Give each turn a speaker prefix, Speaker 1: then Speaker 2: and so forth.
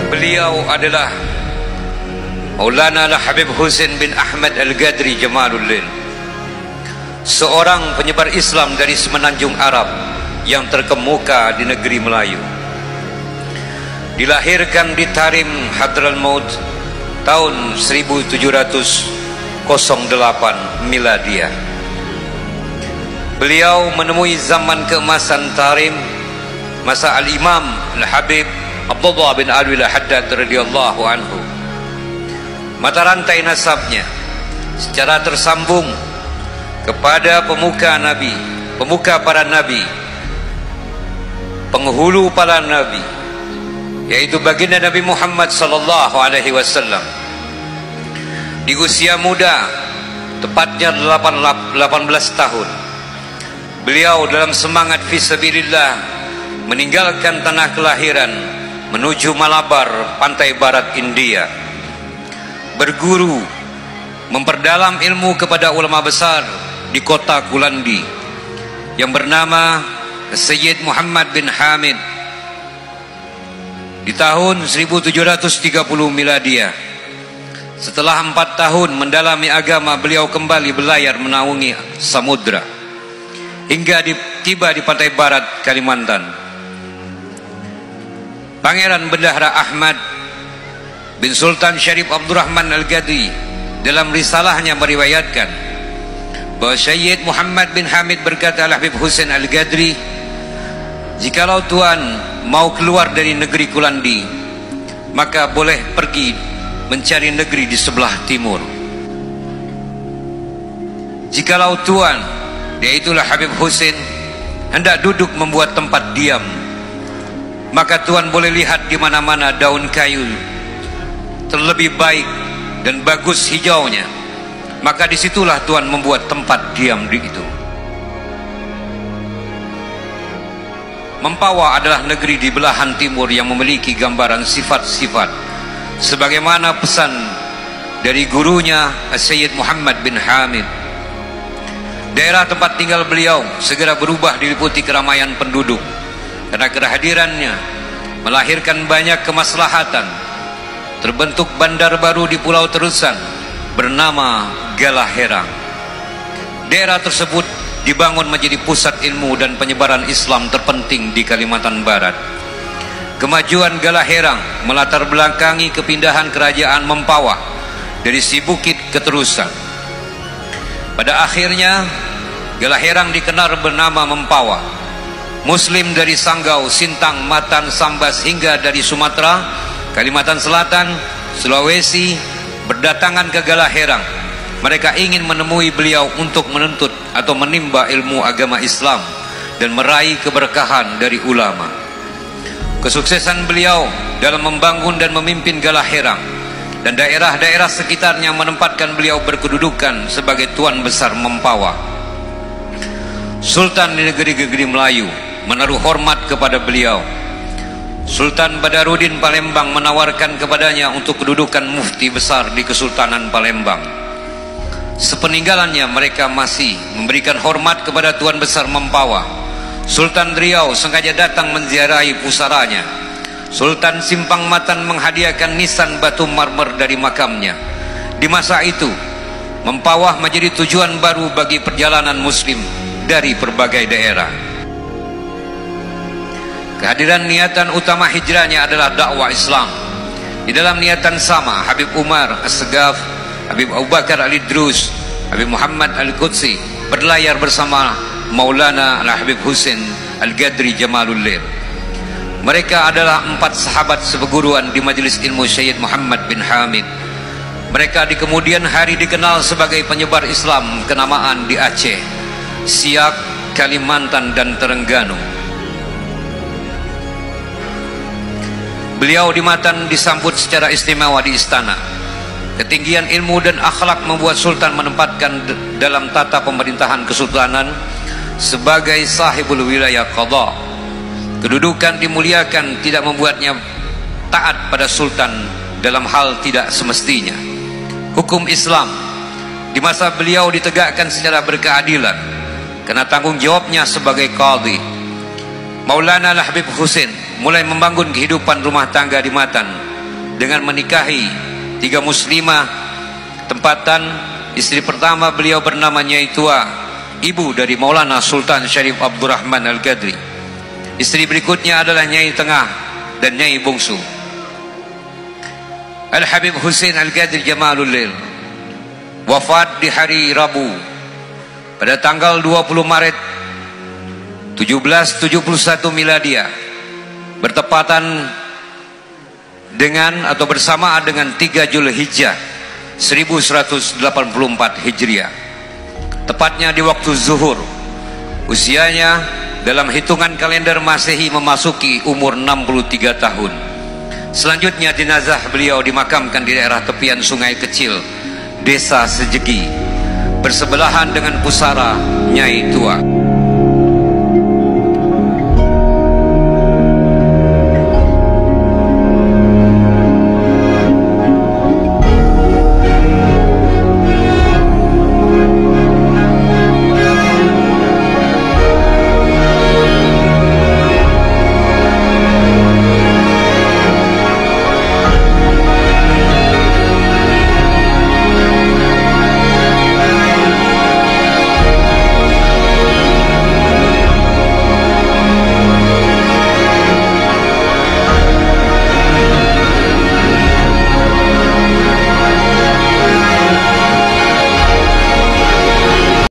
Speaker 1: Beliau adalah Maulana Al-Habib Husain bin Ahmad Al-Ghadri Jamaluddin, seorang penyebar Islam dari semenanjung Arab yang terkemuka di negeri Melayu. Dilahirkan di Tarim, Hadramaut tahun 1708 Miladiah. Beliau menemui zaman keemasan Tarim, masa Al-Imam Al-Habib Abdullah bin Alwi Al-Haddad radhiyallahu anhu. Mata rantai nasabnya secara tersambung kepada pemuka Nabi, pemuka para Nabi, penghulu para Nabi, yaitu baginda Nabi Muhammad sallallahu alaihi wasallam. Di usia muda, tepatnya 18 tahun, beliau dalam semangat fisabilillah meninggalkan tanah kelahiran menuju Malabar, pantai barat India, berguru, memperdalam ilmu kepada ulama besar di kota Kulandi yang bernama Sayyid Muhammad bin Hamid. Di tahun 1730 Miladiah, setelah 4 tahun mendalami agama, beliau kembali berlayar menaungi samudra hingga tiba di pantai barat Kalimantan. Pangeran Bendahara Ahmad bin Sultan Syarif Abdurrahman Al-Ghadri dalam risalahnya meriwayatkan bahwa Sayyid Muhammad bin Hamid berkata, Al-Habib Husain Al-Ghadri, jikalau Tuan mau keluar dari negeri Kulandi, maka boleh pergi mencari negeri di sebelah timur. Jikalau Tuan, yaitulah Habib Husain, hendak duduk membuat tempat diam, maka Tuan boleh lihat di mana-mana daun kayu terlebih baik dan bagus hijaunya, maka disitulah Tuan membuat tempat diam di itu. Mempawah adalah negeri di belahan timur yang memiliki gambaran sifat-sifat sebagaimana pesan dari gurunya Sayyid Muhammad bin Hamid. Daerah tempat tinggal beliau segera berubah diliputi keramaian penduduk, karena kehadirannya melahirkan banyak kemaslahatan. Terbentuk bandar baru di Pulau Terusan bernama Galaherang. Daerah tersebut dibangun menjadi pusat ilmu dan penyebaran Islam terpenting di Kalimantan Barat. Kemajuan Galaherang melatar belakangi kepindahan kerajaan Mempawah dari si bukit ke Terusan. Pada akhirnya Galaherang dikenal bernama Mempawah. Muslim dari Sanggau, Sintang, Matan, Sambas hingga dari Sumatera, Kalimantan Selatan, Sulawesi berdatangan ke Galaherang. Mereka ingin menemui beliau untuk menuntut atau menimba ilmu agama Islam dan meraih keberkahan dari ulama. Kesuksesan beliau dalam membangun dan memimpin Galaherang dan daerah-daerah sekitarnya menempatkan beliau berkedudukan sebagai Tuan Besar Mempawah. Sultan di negeri-negeri Melayu menaruh hormat kepada beliau. Sultan Badarudin Palembang menawarkan kepadanya untuk kedudukan mufti besar di Kesultanan Palembang. Sepeninggalannya mereka masih memberikan hormat kepada Tuan Besar Mempawah. Sultan Riau sengaja datang menziarahi pusaranya. Sultan Simpang Matan menghadiahkan nisan batu marmer dari makamnya. Di masa itu Mempawah menjadi tujuan baru bagi perjalanan muslim dari berbagai daerah. Kehadiran niatan utama hijrahnya adalah dakwah Islam. Di dalam niatan sama, Habib Umar As-Segaf, Habib Abu Bakar Al-Idrus, Habib Muhammad Al-Qudsi berlayar bersama Maulana Al-Habib Husain Al-Ghadri Jamaluddin. Mereka adalah 4 sahabat seperguruan di majelis ilmu Sayyid Muhammad bin Hamid. Mereka di kemudian hari dikenal sebagai penyebar Islam kenamaan di Aceh, Siak, Kalimantan dan Terengganu. Beliau di Matan disambut secara istimewa di istana. Ketinggian ilmu dan akhlak membuat Sultan menempatkan dalam tata pemerintahan kesultanan sebagai sahibul wilayah qadha. Kedudukan dimuliakan tidak membuatnya taat pada Sultan dalam hal tidak semestinya. Hukum Islam di masa beliau ditegakkan secara berkeadilan karena tanggung jawabnya sebagai qadhi. Maulana Al-Habib Husain mulai membangun kehidupan rumah tangga di Matan dengan menikahi 3 muslimah tempatan. Istri pertama beliau bernama Nyai Tua, ibu dari Maulana Sultan Syarif Abdurrahman Al-Qadri. Istri berikutnya adalah Nyai Tengah dan Nyai Bungsu. Al-Habib Hussein Al-Qadri Jamalul Lail wafat di hari Rabu pada tanggal 20 Maret 1771 Miladiah, bertepatan dengan atau bersamaan dengan 3 Zulhijjah 1184 Hijriah, tepatnya di waktu zuhur. Usianya dalam hitungan kalender Masehi memasuki umur 63 tahun. Selanjutnya jenazah beliau dimakamkan di daerah tepian sungai kecil Desa Sejegi, bersebelahan dengan pusara Nyai Tua.